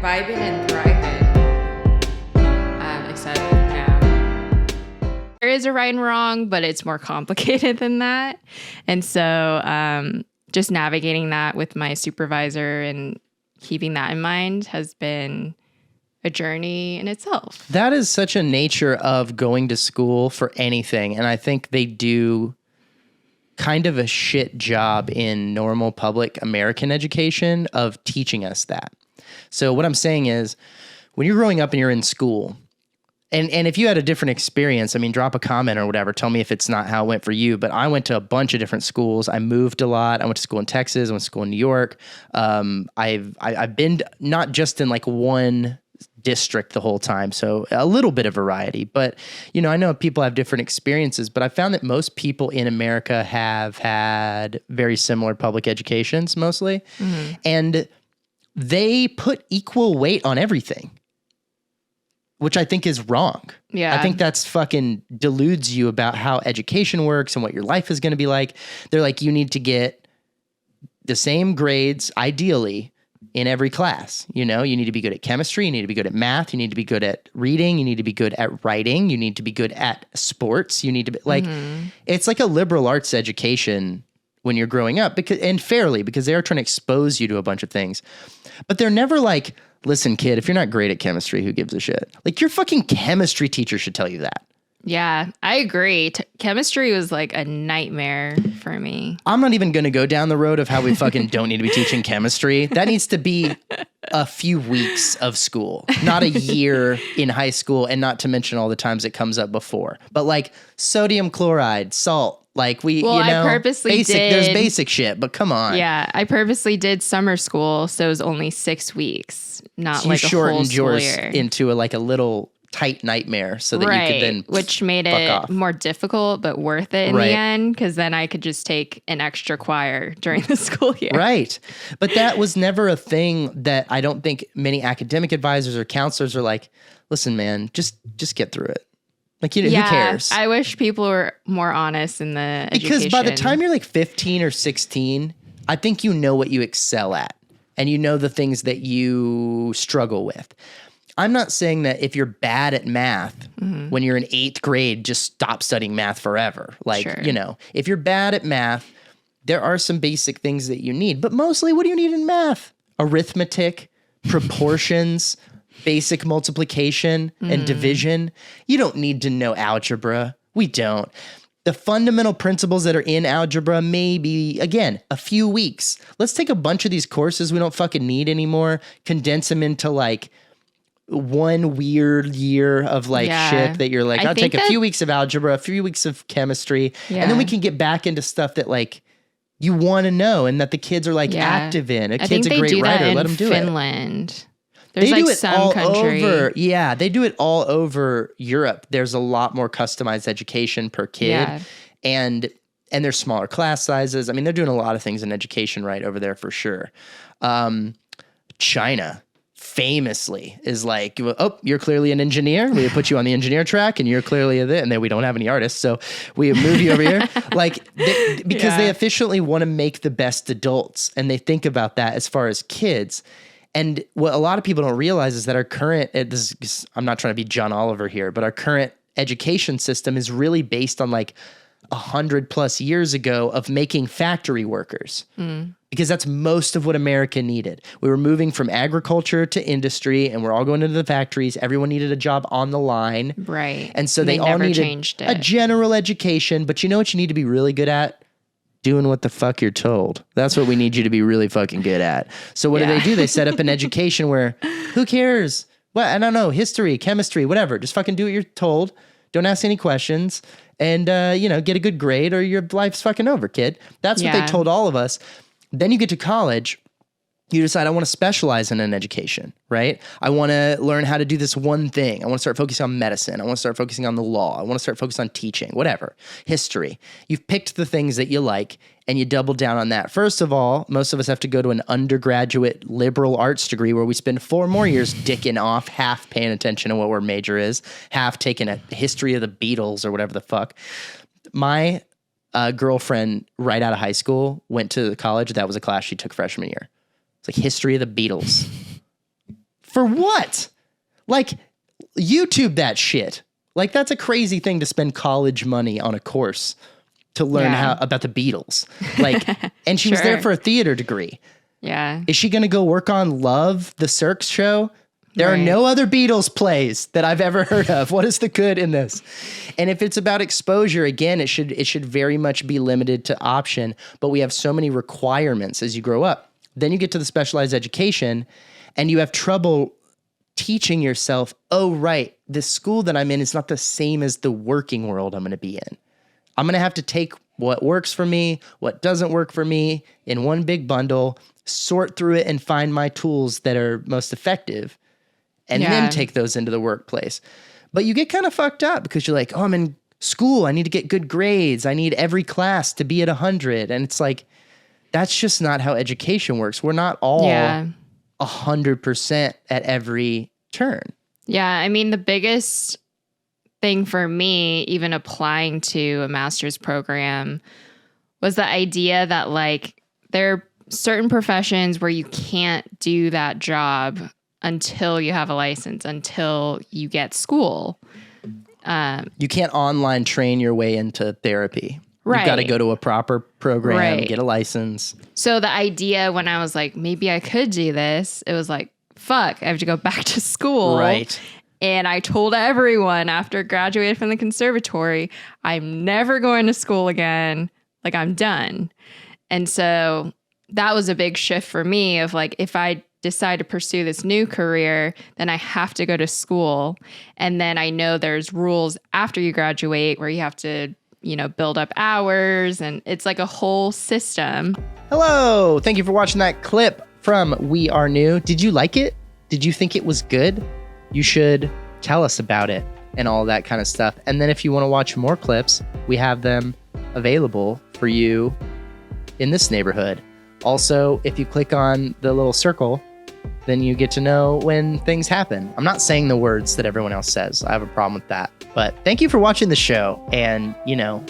vibing and thriving. Except now there is a right and wrong, but it's more complicated than that. And so just navigating that with my supervisor and keeping that in mind has been a journey in itself. That is such a nature of going to school for anything. And I think they do kind of a shit job in normal public American education of teaching us that. So what I'm saying is, when you're growing up and you're in school, and if you had a different experience, I mean, drop a comment or whatever. Tell me if it's not how it went for you. But I went to a bunch of different schools. I moved a lot. I went to school in Texas. I went to school in New York. I've been not just in like one district the whole time. So a little bit of variety. But, you know, I know people have different experiences, but I found that most people in America have had very similar public educations mostly. Mm-hmm. And they put equal weight on everything, which I think is wrong. Yeah. I think that's fucking deludes you about how education works and what your life is going to be like. They're like, you need to get the same grades, ideally, in every class. You know, you need to be good at chemistry. You need to be good at math. You need to be good at reading. You need to be good at writing. You need to be good at sports. You need to be like, it's like a liberal arts education when you're growing up, and fairly, because they are trying to expose you to a bunch of things. But they're never like, listen, kid, if you're not great at chemistry, who gives a shit? Like, your fucking chemistry teacher should tell you that. Yeah, I agree. Chemistry was like a nightmare for me. I'm not even going to go down the road of how we fucking don't need to be teaching chemistry. That needs to be a few weeks of school, not a year in high school, and not to mention all the times it comes up before. But like sodium chloride, salt, like I purposely did. There's basic shit, but come on. Yeah, I purposely did summer school, so it was only 6 weeks, not so like a whole school year. Into a little tight nightmare so that you could then which made it off. More difficult, but worth it in the end, because then I could just take an extra choir during the school year. Right. But that was never a thing that I don't think many academic advisors or counselors are like, listen, man, just get through it. Like, who cares? I wish people were more honest in the education. Because by the time you're like 15 or 16, I think you know what you excel at, and you know the things that you struggle with. I'm not saying that if you're bad at math when you're in 8th grade, just stop studying math forever. Like, you know, if you're bad at math, there are some basic things that you need. But mostly, what do you need in math? Arithmetic, proportions, basic multiplication and division. You don't need to know algebra. We don't. The fundamental principles that are in algebra, maybe, again, a few weeks. Let's take a bunch of these courses we don't fucking need anymore, condense them into like one weird year of like shit that you're like, I'll take a few weeks of algebra, a few weeks of chemistry, and then we can get back into stuff that like you want to know and that the kids are like active in. A kid's a great writer, let them do Finland. There's they like do it some all country. over. Yeah, they do it all over Europe. There's a lot more customized education per kid, and there's smaller class sizes. I mean, they're doing a lot of things in education right over there for sure. China famously is like, oh, you're clearly an engineer. We put you on the engineer track, and you're clearly and then we don't have any artists, so we move you over here. Like, because they efficiently want to make the best adults, and they think about that as far as kids. And what a lot of people don't realize is that our current, I'm not trying to be John Oliver here, but our current education system is really based on like 100+ years ago of making factory workers. Because that's most of what America needed. We were moving from agriculture to industry, and we're all going into the factories. Everyone needed a job on the line. Right. And so they all needed a general education. But you know what you need to be really good at? Doing what the fuck you're told. That's what we need you to be really fucking good at. So what do? They set up an education where, who cares? Well, I don't know, history, chemistry, whatever. Just fucking do what you're told. Don't ask any questions. And, get a good grade or your life's fucking over, kid. That's what they told all of us. Then you get to college. You decide, I want to specialize in an education, right? I want to learn how to do this one thing. I want to start focusing on medicine. I want to start focusing on the law. I want to start focusing on teaching, whatever. History. You've picked the things that you like, and you double down on that. First of all, most of us have to go to an undergraduate liberal arts degree where we spend 4 more years dicking off, half paying attention to what our major is, half taking a history of the Beatles or whatever the fuck. My girlfriend, right out of high school, went to college. That was a class she took freshman year. It's like history of the Beatles. For what? Like, YouTube that shit. Like, that's a crazy thing to spend college money on a course to learn about the Beatles. Like, and she was there for a theater degree. Yeah. Is she going to go work on Love, the Cirque show? There are no other Beatles plays that I've ever heard of. What is the good in this? And if it's about exposure, again, it should very much be limited to option. But we have so many requirements as you grow up. Then you get to the specialized education and you have trouble teaching yourself, oh, right, this school that I'm in is not the same as the working world I'm going to be in. I'm going to have to take what works for me, what doesn't work for me in one big bundle, sort through it and find my tools that are most effective, and then take those into the workplace. But you get kind of fucked up because you're like, oh, I'm in school. I need to get good grades. I need every class to be at 100. And it's like, that's just not how education works. We're not all 100% at every turn. Yeah. I mean, the biggest thing for me, even applying to a master's program, was the idea that like there are certain professions where you can't do that job until you have a license, until you get school. You can't online train your way into therapy. Right. You've got to go to a proper program, get a license. So the idea when I was like, maybe I could do this, it was like, fuck, I have to go back to school. Right. And I told everyone after I graduated from the conservatory, I'm never going to school again. Like, I'm done. And so that was a big shift for me of like, if I decide to pursue this new career, then I have to go to school. And then I know there's rules after you graduate where you have to, build up hours, and it's like a whole system. Hello. Thank you for watching that clip from We Are New. Did you like it? Did you think it was good? You should tell us about it and all that kind of stuff. And then if you want to watch more clips, we have them available for you in this neighborhood. Also, if you click on the little circle, then you get to know when things happen. I'm not saying the words that everyone else says. I have a problem with that. But thank you for watching the show. And, yeah.